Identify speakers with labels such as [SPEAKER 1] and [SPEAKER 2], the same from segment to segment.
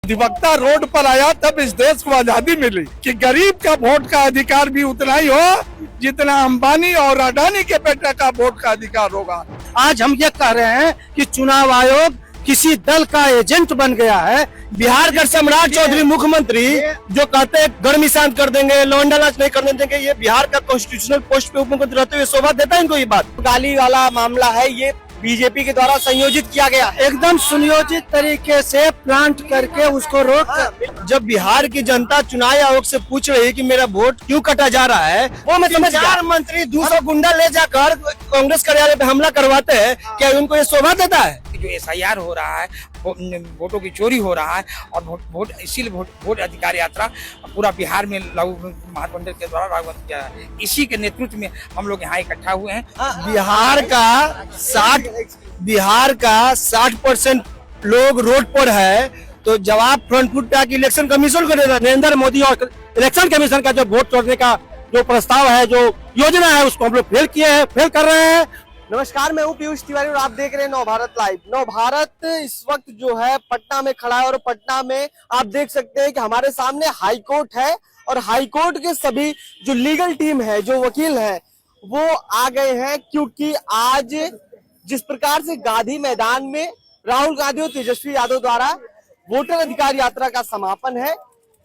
[SPEAKER 1] अधिवक्ता रोड पर आया तब इस देश को आजादी मिली कि गरीब का वोट का अधिकार भी उतना ही हो जितना अंबानी और अडानी के बेटे का वोट का अधिकार होगा।
[SPEAKER 2] आज हम ये कह रहे हैं कि चुनाव आयोग किसी दल का एजेंट बन गया है। बिहार के सम्राट चौधरी मुख्यमंत्री जो कहते हैं गर्मी शांत कर देंगे, लौंडा नाच नहीं करने देंगे, ये बिहार का कॉन्स्टिट्यूशनल पोस्ट पे उप मुख्यमंत्री रहते हुए शोभा देता है इनको? ये बात गाली वाला मामला है, ये बीजेपी के द्वारा संयोजित किया गया, एकदम सुनियोजित तरीके से प्लांट करके उसको रोक। जब बिहार की जनता चुनाव आयोग से पूछ रही है कि मेरा वोट क्यों कटा जा रहा है, वो मैं समझ 4 मंत्री 200 गुंडा ले जाकर कांग्रेस कार्यालय पे हमला करवाते हैं, क्या उनको ये शोभा देता है?
[SPEAKER 3] जो एसआईआर हो रहा है, वोटों की चोरी हो रहा है और इसीलिए वोट अधिकार यात्रा पूरा बिहार में महागठबंधन के द्वारा लागू किया है। इसी के नेतृत्व में हम लोग यहाँ इकट्ठा हुए हैं।
[SPEAKER 2] बिहार का 60% लोग रोड पर है, तो जवाब फ्रंट फुट पे आके इलेक्शन कमीशन को देना। नरेंद्र मोदी और इलेक्शन कमीशन का जो वोट तोड़ने का जो प्रस्ताव है, जो योजना है, उसको हम लोग फेल किए हैं, फेल कर रहे हैं। नमस्कार, मैं हूं पीयूष तिवारी और आप देख रहे हैं नव भारत लाइव। नव भारत इस वक्त जो है पटना में खड़ा है और पटना में आप देख सकते हैं कि हमारे सामने हाई कोर्ट है और हाई कोर्ट के सभी जो लीगल टीम है, जो वकील है, वो आ गए हैं, क्योंकि आज जिस प्रकार से गांधी मैदान में राहुल गांधी और तेजस्वी यादव द्वारा वोटर अधिकार यात्रा का समापन है,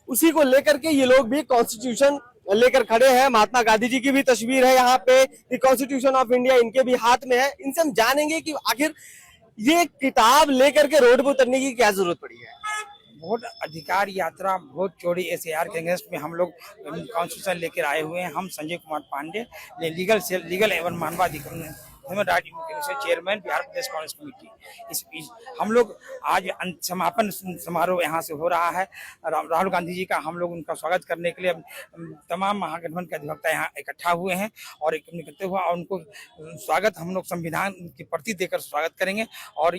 [SPEAKER 2] उसी को लेकर के ये लोग भी कॉन्स्टिट्यूशन लेकर खड़े हैं। महात्मा गांधी जी की भी तस्वीर है यहाँ पे, द कॉन्स्टिट्यूशन ऑफ इंडिया इनके भी हाथ में है। इनसे हम जानेंगे कि आखिर ये किताब लेकर के रोड पर उतरने की क्या जरूरत पड़ी है।
[SPEAKER 3] वोट अधिकार यात्रा वोट चोरी एसआईआर के अगेंस्ट में हम लोग कॉन्स्टिट्यूशन लेकर आए हुए हैं। हम संजय कुमार पांडे, लीगल एवं मानवाधिकार चेयरमैन बिहार प्रदेश कांग्रेस कमेटी। हम लोग आज समापन समारोह यहाँ से हो रहा है। राहुल गांधी जी का हम लोग उनका स्वागत करने के लिए तमाम महागठबंधन के अधिवक्ता यहाँ इकट्ठा हुए हैं और करते हुए उनको स्वागत हम लोग संविधान की प्रति देकर स्वागत करेंगे और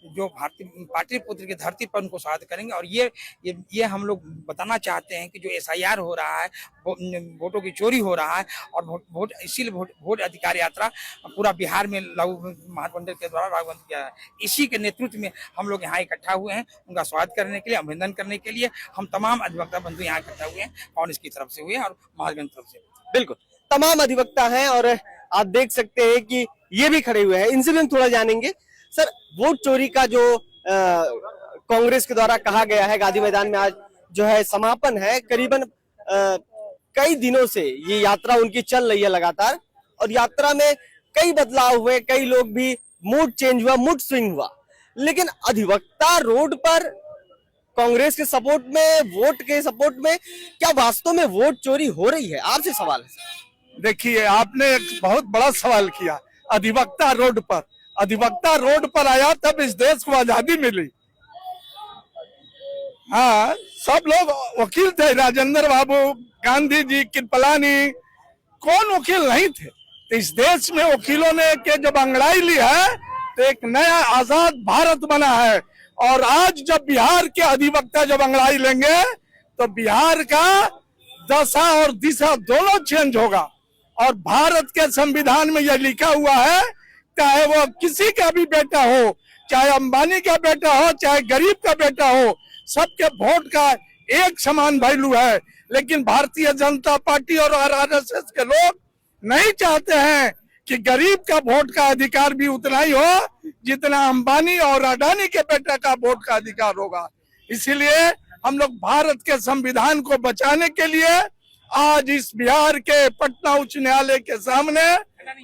[SPEAKER 3] जो भारतीय पाटली पुत्र की धरती पर उनको स्वागत करेंगे। और ये हम लोग बताना चाहते हैं कि जो एसआईआर हो रहा है, वोटों की चोरी हो रहा है और इसीलिए वोट अधिकार यात्रा पूरा बिहार में महागठबंधन के द्वारा लागू किया है। इसी के नेतृत्व में हम लोग यहाँ इकट्ठा हुए हैं, उनका स्वागत करने के लिए, अभिनंदन करने के लिए। हम तमाम अधिवक्ता बंधु यहाँ इकट्ठा हुए हैं, कांग्रेस की तरफ से हुए और महागठबंधन की तरफ से।
[SPEAKER 2] बिल्कुल तमाम अधिवक्ता हैं और आप देख सकते हैं कि ये भी खड़े हुए हैं। इनसे भी हम थोड़ा जानेंगे। सर, वोट चोरी का जो कांग्रेस के द्वारा कहा गया है, गांधी मैदान में आज जो है समापन है, करीबन कई दिनों से ये यात्रा उनकी चल रही है लगातार, और यात्रा में कई बदलाव हुए, कई लोग भी मूड चेंज हुआ, मूड स्विंग हुआ, लेकिन अधिवक्ता रोड पर कांग्रेस के सपोर्ट में, वोट के सपोर्ट में, क्या वास्तव में वोट चोरी हो रही है? आपसे सवाल है।
[SPEAKER 1] देखिए, आपने एक बहुत बड़ा सवाल किया। अधिवक्ता रोड पर आया तब इस देश को आजादी मिली। हाँ, सब लोग वकील थे, राजेंद्र बाबू, गांधी जी, कृपलानी, कौन वकील नहीं थे? तो इस देश में वकीलों ने के जब अंगड़ाई ली है तो एक नया आजाद भारत बना है। और आज जब बिहार के अधिवक्ता जब अंगड़ाई लेंगे तो बिहार का दशा और दिशा दोनों चेंज होगा। और भारत के संविधान में यह लिखा हुआ है, चाहे वो किसी का भी बेटा हो, चाहे अंबानी का बेटा हो, चाहे गरीब का बेटा हो, सबके वोट का एक समान वैल्यू है। लेकिन भारतीय जनता पार्टी और आरएसएस के लोग नहीं चाहते हैं कि गरीब का वोट का अधिकार भी उतना ही हो जितना अंबानी और अडानी के बेटे का वोट का अधिकार होगा। इसीलिए हम लोग भारत के संविधान को बचाने के लिए आज इस बिहार के पटना उच्च न्यायालय के सामने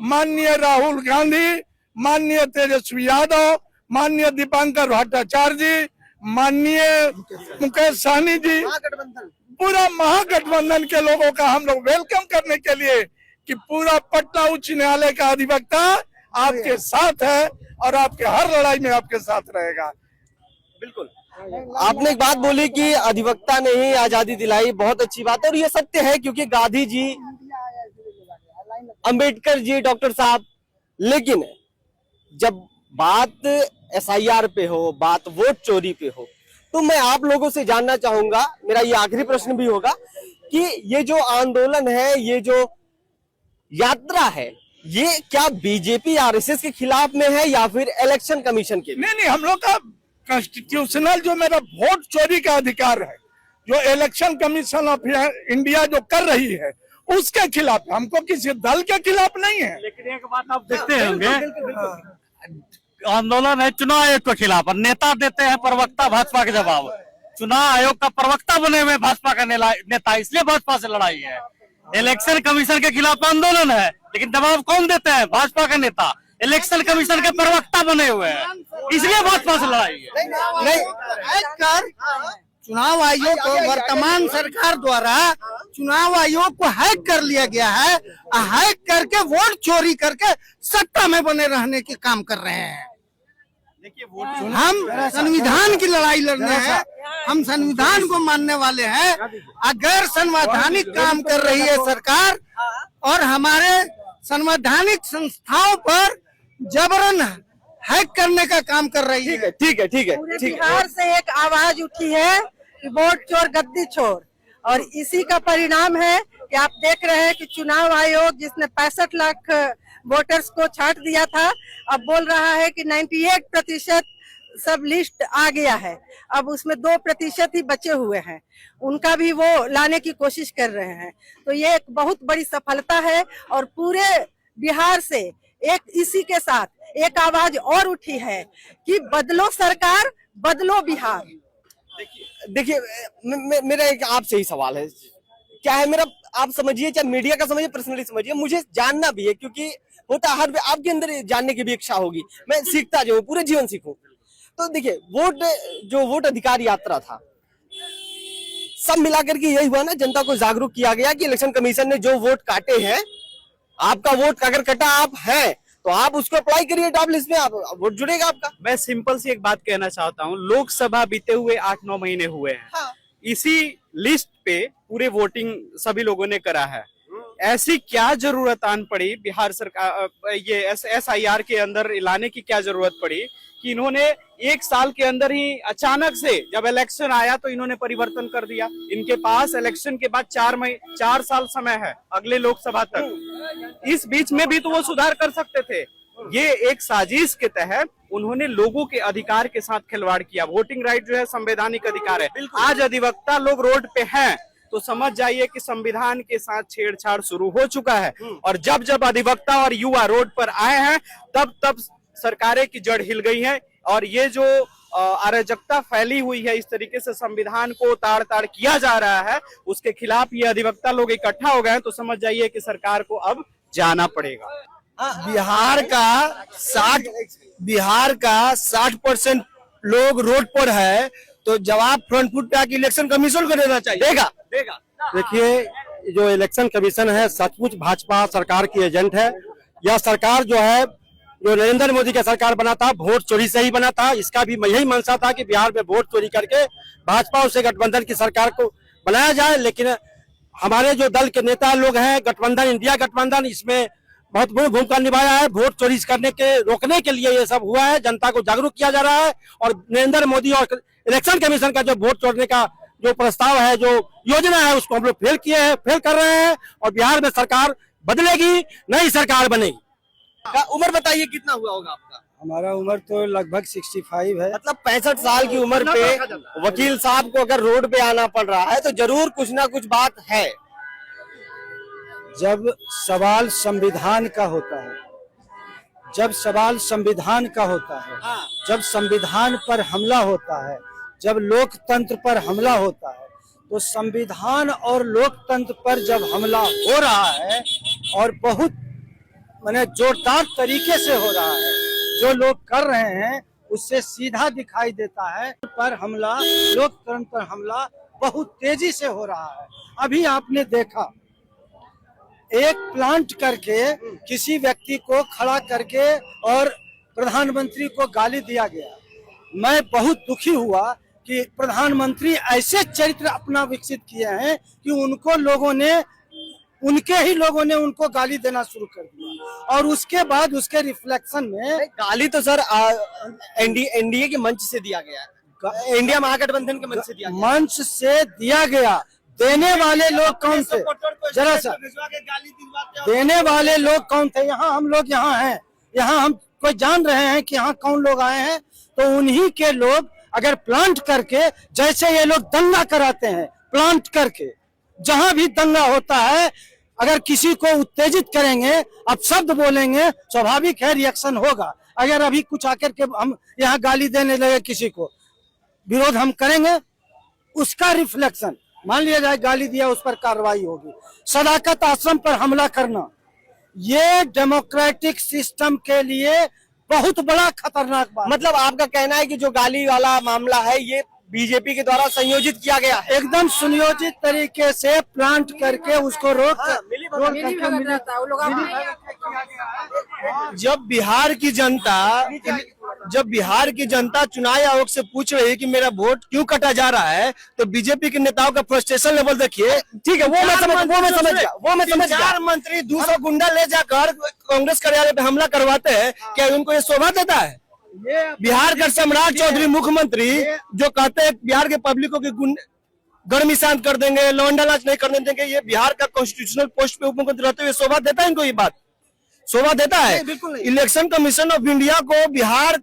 [SPEAKER 1] माननीय राहुल गांधी, माननीय तेजस्वी यादव, माननीय दीपांकर भट्टाचार्य जी, माननीय मुकेश सहनी जी, पूरा महागठबंधन के लोगों का हम लोग वेलकम करने के लिए कि पूरा पटना उच्च न्यायालय का अधिवक्ता आपके साथ है और आपके हर लड़ाई में आपके साथ रहेगा।
[SPEAKER 2] बिल्कुल, आपने एक बात बोली कि अधिवक्ता ने ही आजादी दिलाई, बहुत अच्छी बात है और ये सत्य है, क्योंकि गांधी जी, अंबेडकर जी, डॉक्टर साहब, लेकिन जब बात एसआईआर पे हो, बात वोट चोरी पे हो, तो मैं आप लोगों से जानना चाहूंगा, मेरा ये आखिरी प्रश्न भी होगा कि ये जो आंदोलन है, ये जो यात्रा है, ये क्या बीजेपी आरएसएस के खिलाफ में है या फिर इलेक्शन कमीशन के?
[SPEAKER 1] नहीं, हम लोग का कॉन्स्टिट्यूशनल जो मेरा वोट चोरी का अधिकार है, जो इलेक्शन कमीशन ऑफ इंडिया जो कर रही है, उसके खिलाफ, हमको किसी दल के खिलाफ नहीं है।
[SPEAKER 4] लेकिन एक बात आप देखते होंगे, आंदोलन है चुनाव आयोग के खिलाफ और नेता देते हैं प्रवक्ता भाजपा के जवाब। चुनाव आयोग का प्रवक्ता बने हुए भाजपा का नेता, इसलिए भाजपा से लड़ाई है। इलेक्शन कमीशन के खिलाफ आंदोलन है, लेकिन जवाब कौन देते हैं? भाजपा का नेता। इलेक्शन कमीशन के प्रवक्ता बने हुए हैं, इसलिए भाजपा से लड़ाई है।
[SPEAKER 2] नहीं, चुनाव आयोग को वर्तमान सरकार द्वारा चुनाव आयोग को हैक कर लिया गया है। हैक करके वोट चोरी करके सत्ता में बने रहने के काम कर रहे हैं। हम संविधान की लड़ाई लड़ने हैं, हम संविधान को मानने वाले हैं। अगर संवैधानिक काम कर रही है सरकार और हमारे संवैधानिक संस्थाओं पर जबरन हैक करने का काम कर रही है,
[SPEAKER 5] ठीक है।
[SPEAKER 6] बिहार से एक आवाज उठी है कि वोट चोर गद्दी चोर, और इसी का परिणाम है कि आप देख रहे हैं कि चुनाव आयोग जिसने 65 लाख वोटर्स को छांट दिया था, अब बोल रहा है कि 98% सब लिस्ट आ गया है। अब उसमें 2% ही बचे हुए हैं, उनका भी वो लाने की कोशिश कर रहे हैं। तो ये एक बहुत बड़ी सफलता है और पूरे बिहार से एक इसी के साथ एक आवाज और उठी है कि बदलो सरकार, बदलो बिहार।
[SPEAKER 5] देखिए मेरा एक आपसे ही सवाल है, क्या है मेरा, आप समझिए, चाहे मीडिया का समझिए, पर्सनली समझिए, मुझे जानना भी है, क्योंकि होता हर आपके अंदर जानने की भी इच्छा होगी। मैं सीखता जो पूरे जीवन सीखूं। तो देखिए, वोट अधिकार यात्रा था, सब मिलाकर के यही हुआ ना, जनता को जागरूक किया गया कि इलेक्शन कमीशन ने जो वोट काटे हैं, आपका वोट अगर कटा आप हैं तो आप उसको अप्लाई करिए टॉप लिस्ट में, आप वोट जुड़ेगा आपका।
[SPEAKER 4] मैं सिंपल सी एक बात कहना चाहता हूँ, लोकसभा बीते हुए 8-9 महीने हुए हैं।
[SPEAKER 5] हाँ।
[SPEAKER 4] इसी लिस्ट पे पूरे वोटिंग सभी लोगों ने करा है। ऐसी क्या जरूरत आन पड़ी बिहार सरकार, ये SIR के अंदर लाने की क्या जरूरत पड़ी कि इन्होंने एक साल के अंदर ही अचानक से, जब इलेक्शन आया तो इन्होंने परिवर्तन कर दिया। इनके पास इलेक्शन के बाद 4 साल समय है अगले लोकसभा तक, इस बीच में भी तो वो सुधार कर सकते थे। ये एक साजिश के तहत उन्होंने लोगों के अधिकार के साथ खिलवाड़ किया। वोटिंग राइट जो है संवैधानिक अधिकार है। आज अधिवक्ता लोग रोड पे हैं तो समझ जाइए कि संविधान के साथ छेड़छाड़ शुरू हो चुका है। और जब जब अधिवक्ता और युवा रोड पर आए हैं तब तब सरकारें की जड़ हिल गई है। और ये जो अराजकता फैली हुई है, इस तरीके से संविधान को ताड़-ताड़ किया जा रहा है, उसके खिलाफ ये अधिवक्ता लोग इकट्ठा हो गए हैं। तो समझ जाइए कि सरकार को अब जाना पड़ेगा।
[SPEAKER 2] बिहार का 60% लोग रोड पर है, तो जवाब फ्रंट फुट पे इलेक्शन कमीशन को देना चाहिए।
[SPEAKER 5] देगा।
[SPEAKER 2] देखिए, जो इलेक्शन कमीशन है सचमुच भाजपा सरकार की एजेंट है। यह सरकार जो है, जो नरेंद्र मोदी का सरकार बना था, वोट चोरी से ही बना था। इसका भी यही मंशा था कि बिहार में वोट चोरी करके भाजपा से गठबंधन की सरकार को बनाया जाए। लेकिन हमारे जो दल के नेता लोग हैं, गठबंधन, इंडिया गठबंधन, इसमें बहुत बड़ी भूमिका निभाया है। वोट चोरी करने के रोकने के लिए ये सब हुआ है, जनता को जागरूक किया जा रहा है। और नरेंद्र मोदी और इलेक्शन कमीशन का जो वोट चोरने का जो प्रस्ताव है, जो योजना है, उसको हम लोग फेल कर रहे हैं। और बिहार में सरकार बदलेगी, नई सरकार बनेगी।
[SPEAKER 5] उम्र बताइए कितना हुआ होगा आपका?
[SPEAKER 2] हमारा उम्र तो लगभग 65 है।
[SPEAKER 5] मतलब 65 साल की उम्र पे वकील साहब को अगर रोड पे आना पड़ रहा है तो जरूर कुछ ना कुछ बात है।
[SPEAKER 2] जब सवाल संविधान का होता है, जब सवाल संविधान का होता है, जब संविधान पर हमला होता है, जब लोकतंत्र पर हमला होता है, तो संविधान और लोकतंत्र पर जब हमला हो रहा है और बहुत माने जोरदार तरीके से हो रहा है, जो लोग कर रहे हैं उससे सीधा दिखाई देता है पर हमला, लोकतंत्र पर हमला बहुत तेजी से हो रहा है। अभी आपने देखा, एक प्लांट करके किसी व्यक्ति को खड़ा करके और प्रधानमंत्री को गाली दिया गया। मैं बहुत दुखी हुआ कि प्रधानमंत्री ऐसे चरित्र अपना विकसित किए हैं कि उनके ही लोगों ने उनको गाली देना शुरू कर दिया। और उसके बाद उसके रिफ्लेक्शन में
[SPEAKER 5] गाली तो सर एनडीए के मंच से दिया गया है, इंडिया महागठबंधन के मंच से दिया गया।
[SPEAKER 2] मंच से दिया गया। देने वाले लोग कौन थे? जरा सा, देने वाले लोग कौन थे? यहाँ हम लोग यहाँ हैं, यहाँ हम कोई जान रहे हैं कि यहाँ कौन लोग आए हैं। तो उन्हीं के लोग अगर प्लांट करके, जैसे ये लोग दंगा कराते हैं प्लांट करके, जहां भी दंगा होता है अगर किसी को उत्तेजित करेंगे, अपशब्द बोलेंगे, स्वाभाविक है रिएक्शन होगा। अगर अभी कुछ आकर के हम यहाँ गाली देने लगे किसी को, विरोध हम करेंगे, उसका रिफ्लेक्शन मान लिया जाए गाली दिया, उस पर कार्रवाई होगी। सदाकत आश्रम पर हमला करना ये डेमोक्रेटिक सिस्टम के लिए बहुत बड़ा खतरनाक बात।
[SPEAKER 5] मतलब आपका कहना है कि जो गाली वाला मामला है ये बीजेपी के द्वारा संयोजित किया गया है,
[SPEAKER 2] एकदम सुनियोजित तरीके से प्लांट करके उसको रोक
[SPEAKER 5] जब बिहार की जनता चुनाव आयोग से पूछ रही है कि मेरा वोट क्यों कटा जा रहा है, तो बीजेपी के नेताओं का फ्रस्ट्रेशन लेवल देखिए। ठीक है, वो मैं समझ गया। 4 मंत्री 200 गुंडा ले जाकर कांग्रेस कार्यालय पे हमला करवाते हैं, क्या उनको ये शोभा देता है? बिहार का सम्राट चौधरी मुख्यमंत्री जो कहते हैं बिहार के पब्लिक को गर्मी शांत कर देंगे, लौंडा नाच नहीं करने देंगे, ये बिहार का कॉन्स्टिट्यूशनल पोस्ट पे उप मुख्यमंत्री रहते हुए शोभा देता है? इनको ये बात शोभा देता है? इलेक्शन कमीशन ऑफ इंडिया को बिहार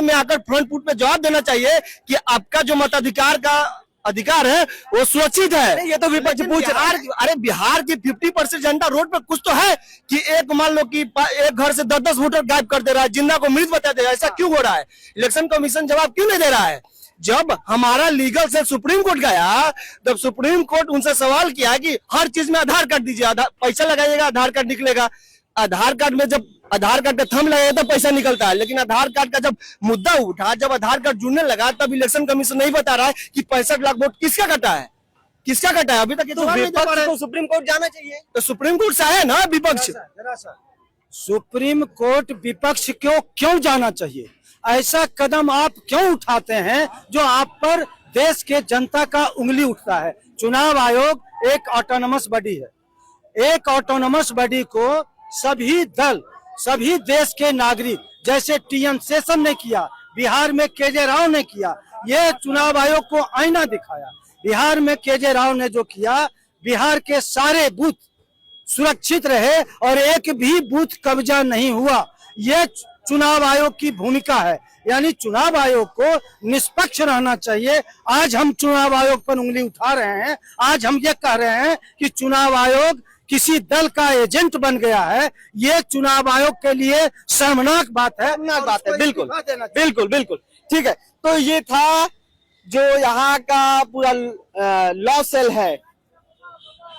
[SPEAKER 5] में आकर फ्रंट फुट पे जवाब देना चाहिए कि आपका जो मताधिकार का अधिकार है वो सुरक्षित है। ये तो विपक्ष पूछ रहा है। अरे बिहार की 50% जनता रोड पे कुछ तो है कि एक मान लो कि एक घर से 10-10 वोटर गायब कर दे रहा है, जिंदा को मृत बता दे रहा है। ऐसा क्यों हो रहा है? इलेक्शन कमीशन जवाब क्यों नहीं दे रहा है? जब हमारा लीगल से सुप्रीम कोर्ट गया, तब सुप्रीम कोर्ट उनसे सवाल किया कि हर चीज में आधार कार्ड दीजिए, पैसा लगाइएगा आधार कार्ड निकलेगा। आधार कार्ड में जब आधार कार्ड का थंब लगेगा तो पैसा निकलता है, लेकिन आधार कार्ड का जब मुद्दा उठा, जब आधार कार्ड जुड़ने लगा, तब इलेक्शन कमीशन नहीं बता रहा है कि 65 लाख वोट किसका कटा है, किसका कटा है। अभी तक तो विपक्ष को सुप्रीम कोर्ट जाना चाहिए, तो सुप्रीम कोर्ट से है ना विपक्ष।
[SPEAKER 2] सुप्रीम कोर्ट विपक्ष क्यों जाना चाहिए? ऐसा कदम आप क्यों उठाते हैं जो आप पर देश के जनता का उंगली उठता है? चुनाव आयोग एक ऑटोनमस बॉडी है। एक ऑटोनमस बॉडी को सभी दल, सभी देश के नागरिक, जैसे टीएन शेषन ने किया, बिहार में केजे राव ने किया, ये चुनाव आयोग को आईना दिखाया। बिहार में केजे राव ने जो किया, बिहार के सारे बूथ सुरक्षित रहे और एक भी बूथ कब्जा नहीं हुआ। ये चुनाव आयोग की भूमिका है, यानी चुनाव आयोग को निष्पक्ष रहना चाहिए। आज हम चुनाव आयोग पर उंगली उठा रहे हैं, आज हम ये कह रहे हैं कि चुनाव आयोग किसी दल का एजेंट बन गया है, ये चुनाव आयोग के लिए शर्मनाक बात है।
[SPEAKER 5] बिल्कुल बिल्कुल बिल्कुल ठीक है। तो ये था जो यहाँ का पूरा लॉ सेल है,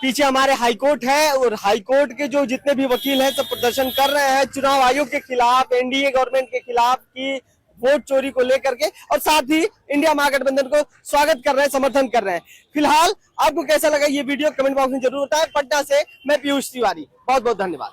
[SPEAKER 5] पीछे हमारे हाईकोर्ट है और हाईकोर्ट के जो जितने भी वकील हैं सब प्रदर्शन कर रहे हैं चुनाव आयोग के खिलाफ, एनडीए गवर्नमेंट के खिलाफ की वोट चोरी को लेकर के, और साथ ही इंडिया महागठबंधन को स्वागत कर रहे हैं, समर्थन कर रहे हैं। फिलहाल आपको कैसा लगा ये वीडियो कमेंट बॉक्स में जरूर बताएं। पटना से मैं पीयूष तिवारी, बहुत बहुत धन्यवाद।